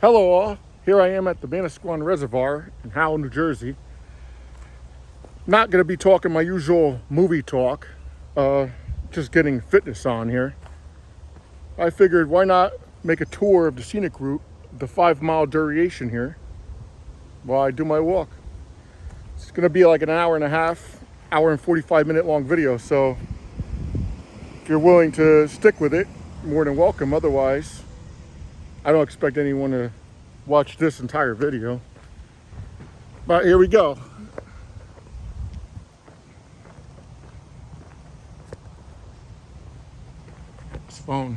Hello all, here I am at the Manasquan Reservoir in Howell, New Jersey. Not going to be talking my usual movie talk, just getting fitness on here. I figured why not make a tour of the scenic route, the 5 mile duration here, while I do my walk. It's going to be like an hour and a half, hour and 45-minute long video, so if you're willing to stick with it, more than welcome. Otherwise, I don't expect anyone to watch this entire video. But here we go. This phone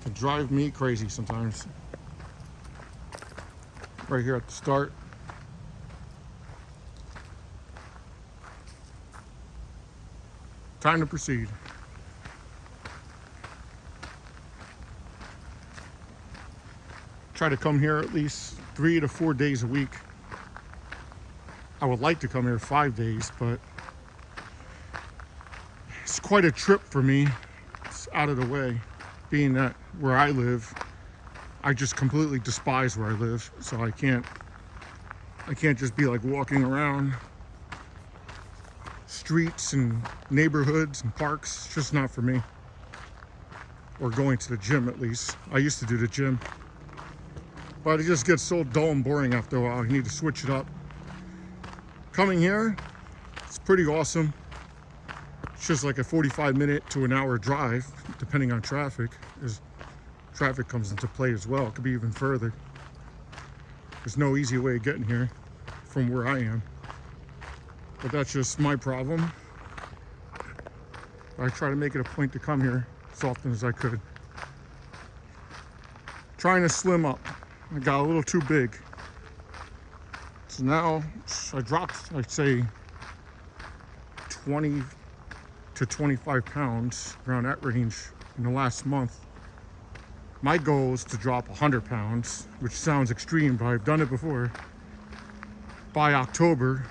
can drive me crazy sometimes. Right here at the start. Time to proceed. Try to come here at least 3 to 4 days a week. I would like to come here 5 days, but it's quite a trip for me. It's out of the way, being that where I live, I just completely despise where I live, so I can't just be like walking around streets and neighborhoods and parks. It's just not for me. Or going to the gym, at least. I used to do the gym, but it just gets so dull and boring after a while. You need to switch it up. Coming here, it's pretty awesome. It's just like a 45-minute to an hour drive, depending on traffic, as traffic comes into play as well. It could be even further. There's no easy way of getting here from where I am, but that's just my problem. I try to make it a point to come here as often as I could. Trying to slim up. I got a little too big. So now I dropped, I'd say, 20 to 25 pounds, around that range, in the last month. My goal is to drop 100 pounds, which sounds extreme, but I've done it before, by October,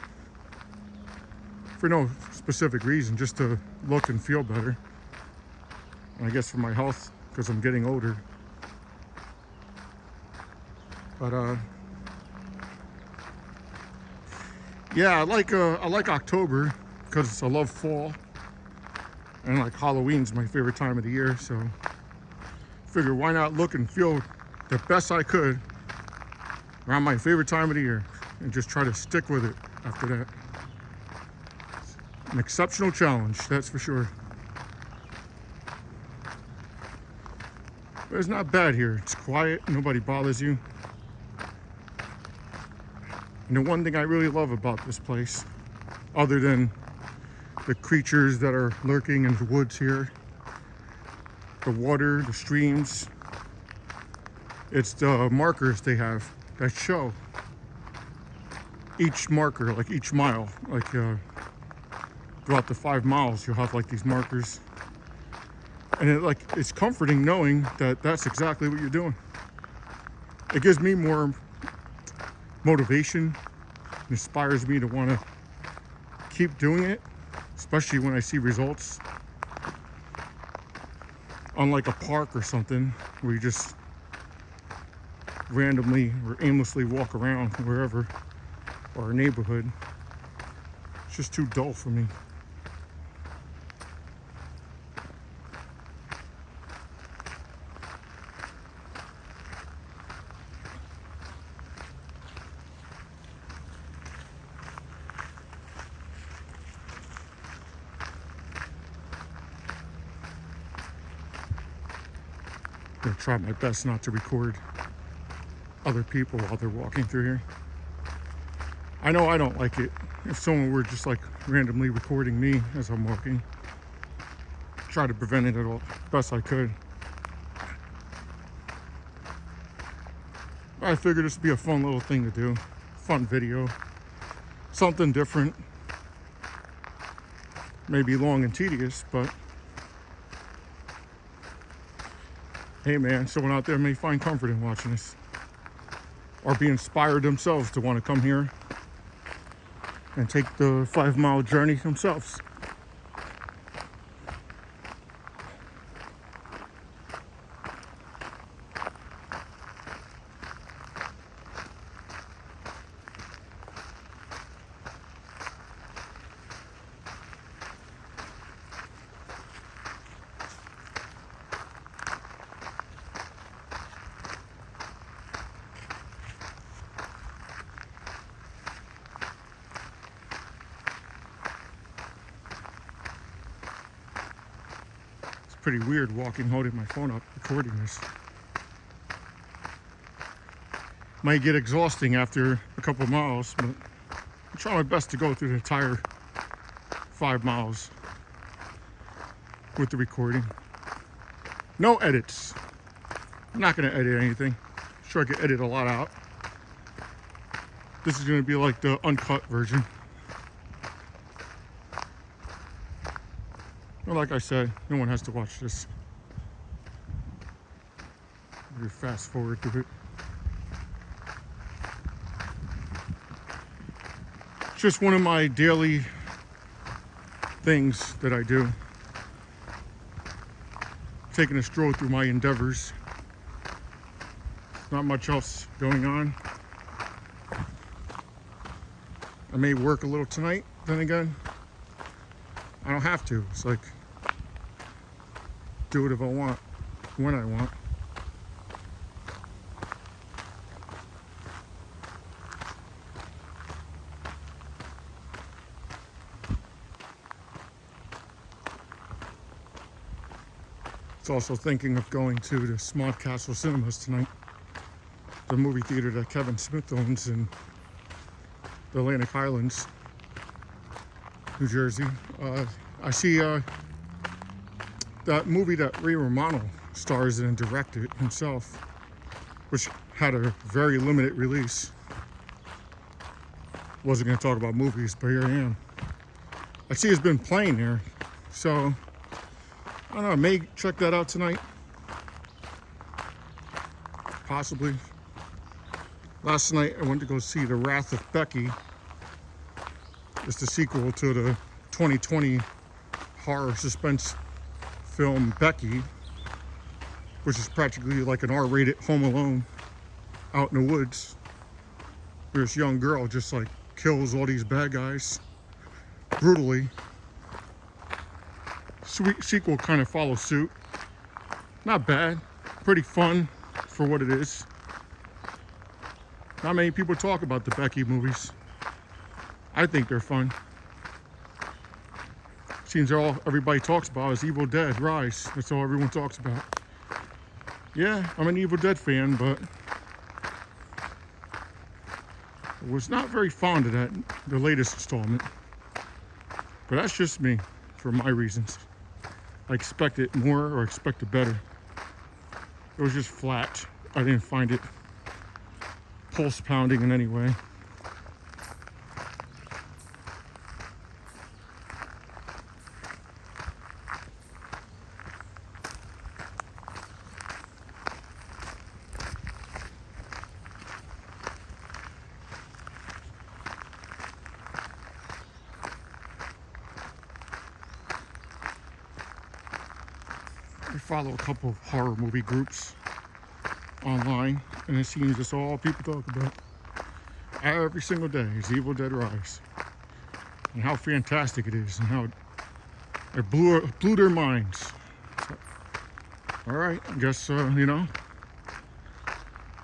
for no specific reason, just to look and feel better. And I guess for my health, because I'm getting older. But yeah, I like October because I love fall, and like Halloween's my favorite time of the year. So figure why not look and feel the best I could around my favorite time of the year, and just try to stick with it after that. An exceptional challenge, that's for sure. But it's not bad here. It's quiet, nobody bothers you. And the one thing I really love about this place, other than the creatures that are lurking in the woods here, the water, the streams, it's the markers they have that show each marker, like each mile, like throughout the 5 miles, you'll have like these markers. And it's comforting knowing that that's exactly what you're doing. It gives me more motivation, inspires me to want to keep doing it, especially when I see results. Unlike a park or something where you just randomly or aimlessly walk around wherever, or a neighborhood. It's just too dull for me. I'm gonna try my best not to record other people while they're walking through here. I know I don't like it. If someone were just like randomly recording me as I'm walking, try to prevent it at all best I could. I figured this would be a fun little thing to do. Fun video. Something different. Maybe long and tedious, but hey man, someone out there may find comfort in watching this, or be inspired themselves to want to come here and take the 5 mile journey themselves. pretty weird walking, holding my phone up, recording this. Might get exhausting after a couple miles, but I'm trying my best to go through the entire 5 miles with the recording. No edits. I'm not going to edit anything. I'm sure I could edit a lot out. This is going to be like the uncut version. Well, like I said, no one has to watch this. You fast forward to it. It's just one of my daily things that I do. Taking a stroll through my endeavors. Not much else going on. I may work a little tonight, then again, I don't have to. It's like, do it if I want, when I want. It's also thinking of going to the Smart Castle Cinemas tonight, the movie theater that Kevin Smith owns in the Atlantic Highlands, New Jersey. I see that movie that Ray Romano stars in and directed himself, which had a very limited release. Wasn't going to talk about movies, but here I am. I see it's been playing there, so I don't know, I may check that out tonight. Possibly. Last night I went to go see The Wrath of Becky. It's the sequel to the 2020 horror suspense film Becky, which is practically like an R-rated Home Alone out in the woods, where this young girl just like kills all these bad guys brutally. Sweet sequel kind of follows suit. Not bad, pretty fun for what it is. Not many people talk about the Becky movies. I think they're fun. Seems all everybody talks about is Evil Dead Rise. That's all everyone talks about. Yeah, I'm an Evil Dead fan, but I was not very fond of that, the latest installment. But that's just me, for my reasons. I expected more or expected better. It was just flat. I didn't find it pulse pounding in any way. I follow a couple of horror movie groups online, and it seems it's all people talk about every single day is Evil Dead Rise, and how fantastic it is, and how it blew their minds. So, all right, I guess you know,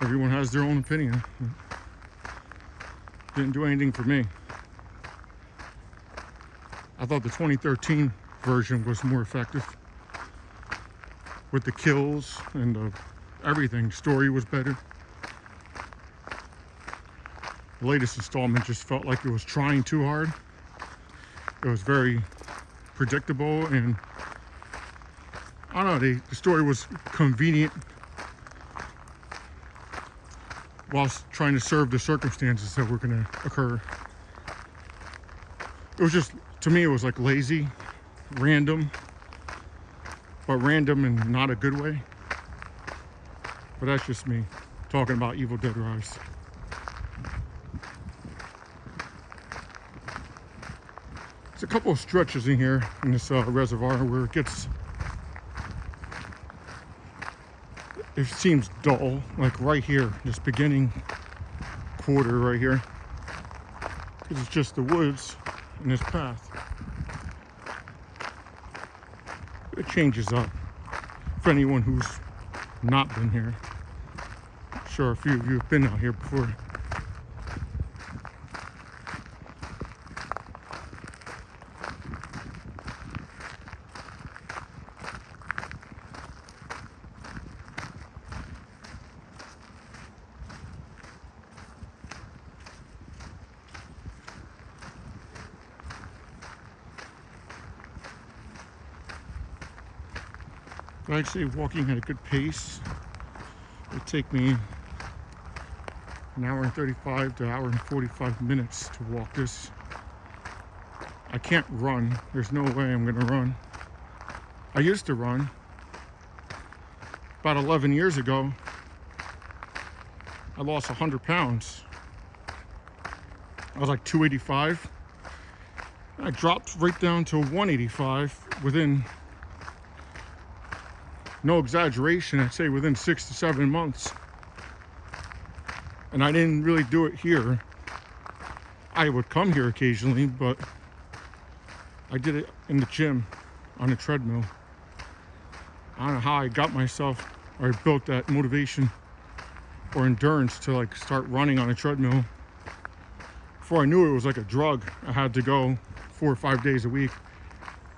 everyone has their own opinion. Didn't do anything for me. I thought the 2013 version was more effective with the kills and everything. Story was better. The latest installment just felt like it was trying too hard. It was very predictable, and I don't know, the story was convenient whilst trying to serve the circumstances that were going to occur. It was just, to me, it was like lazy, random, but random in not a good way. But that's just me talking about Evil Dead Rise. There's a couple of stretches in here in this reservoir where it seems dull, like right here, this beginning quarter right here, because it's just the woods and this path. It changes up for anyone who's not been here. I'm sure a few of you have been out here before. But I'd say walking at a good pace. It would take me an hour and 35 to an hour and 45 minutes to walk this. I can't run. There's no way I'm gonna run. I used to run. About 11 years ago, I lost 100 pounds. I was like 285. I dropped right down to 185 within, no exaggeration, I'd say within 6 to 7 months. And I didn't really do it here. I would come here occasionally, but I did it in the gym on a treadmill. I don't know how I got myself, or I built that motivation or endurance to like start running on a treadmill. Before I knew it was like a drug. I had to go 4 or 5 days a week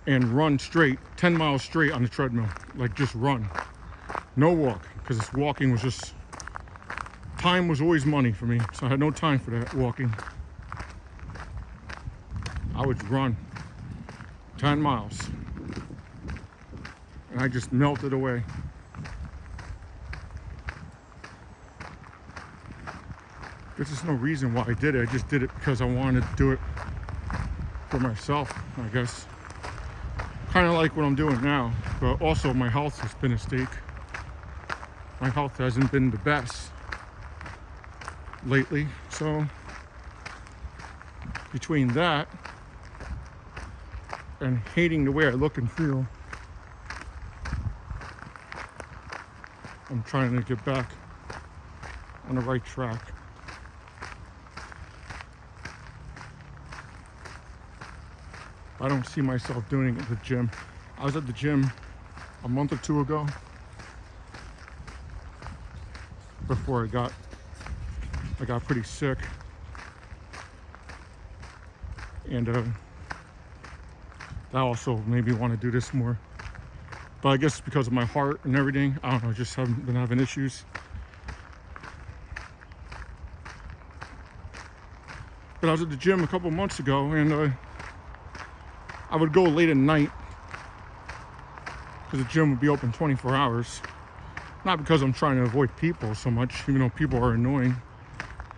and run straight, 10 miles straight on the treadmill. Like just run, no walk, because this walking was just, time was always money for me. So I had no time for that walking. I would run 10 miles and I just melted away. There's just no reason why I did it. I just did it because I wanted to do it for myself, I guess. Kind of like what I'm doing now, but also my health has been at stake. My health hasn't been the best lately, so between that and hating the way I look and feel, I'm trying to get back on the right track. I don't see myself doing it at the gym. I was at the gym a month or two ago before I got pretty sick, and that also made me want to do this more. But I guess because of my heart and everything, I don't know, I just haven't been having issues. But I was at the gym a couple months ago, and I would go late at night because the gym would be open 24 hours. Not because I'm trying to avoid people so much, even though people are annoying.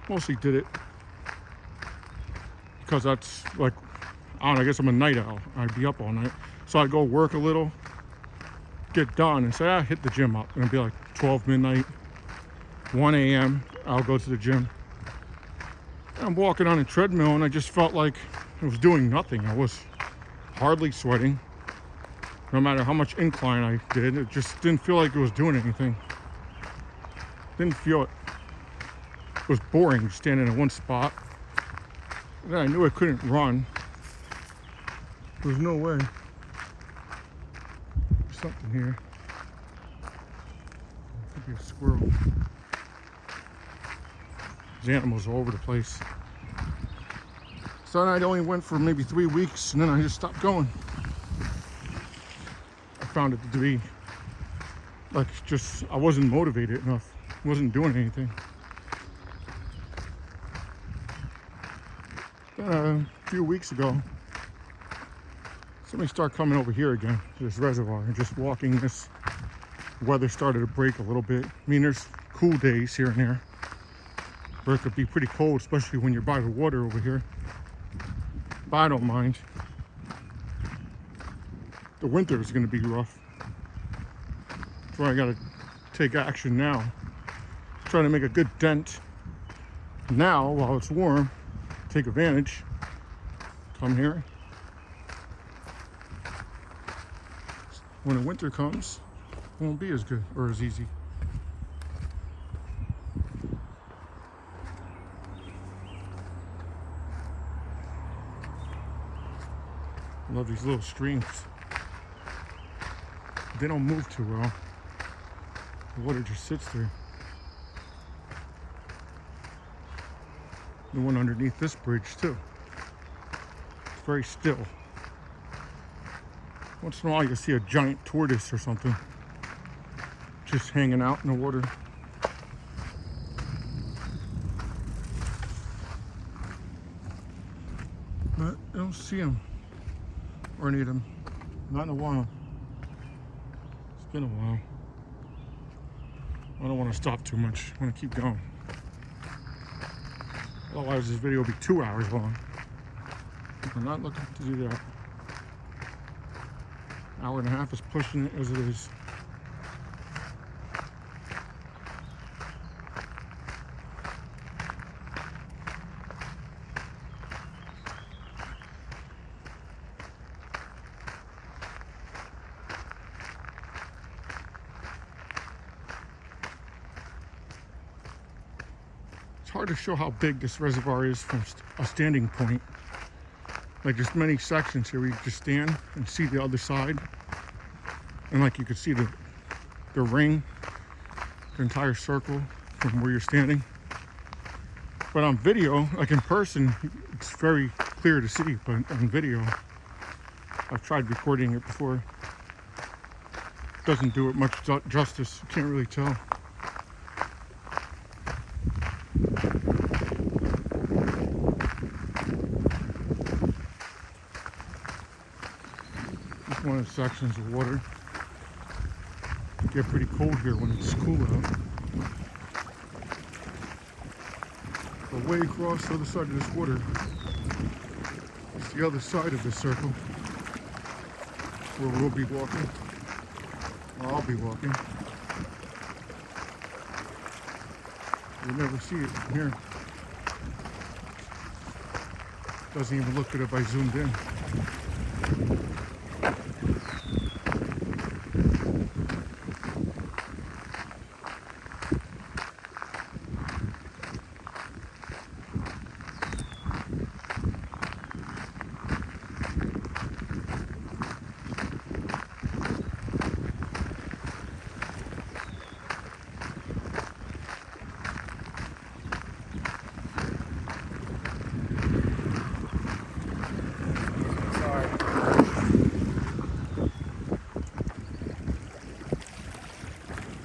Mostly did it because that's like, I don't know, I guess I'm a night owl. I'd be up all night. So I'd go work a little, get done, and say, hit the gym up. And it'd be like 12 midnight, 1 a.m. I'll go to the gym. And I'm walking on a treadmill and I just felt like I was doing nothing. I was hardly sweating. No matter how much incline I did, it just didn't feel like it was doing anything. Didn't feel it. It was boring standing in one spot. And then I knew I couldn't run. There's no way. There's something here. Could be a squirrel. There's animals all over the place. So I only went for maybe 3 weeks and then I just stopped going. I found it to be like just, I wasn't motivated enough. I wasn't doing anything. Then a few weeks ago, somebody started coming over here again to this reservoir and just walking. This weather started to break a little bit. I mean, there's cool days here and there where it could be pretty cold, especially when you're by the water over here. But I don't mind. The winter is going to be rough. That's why I got to take action now. Trying to make a good dent now while it's warm. Take advantage. Come here. When the winter comes, it won't be as good or as easy. I love these little streams. They don't move too well. The water just sits there. The one underneath this bridge too. It's very still. Once in a while you see a giant tortoise or something just hanging out in the water. But I don't see them or any of them. Not in a while. It's been a while. I don't want to stop too much. I want to keep going. Otherwise, this video will be 2 hours long. I'm not looking to do that. Hour and a half is pushing it as it is. It's hard to show how big this reservoir is from a standing point. Like, there's many sections here where you just stand and see the other side. And like you could see the ring, the entire circle from where you're standing. But on video, like in person, it's very clear to see. But on video, I've tried recording it before. Doesn't do it much justice. You can't really tell. Just one of the sections of water. It get pretty cold here when it's cool out. But way across the other side of this water, it's the other side of this circle where we'll be walking. Or I'll be walking. You'll never see it from here. Doesn't even look good if I zoomed in.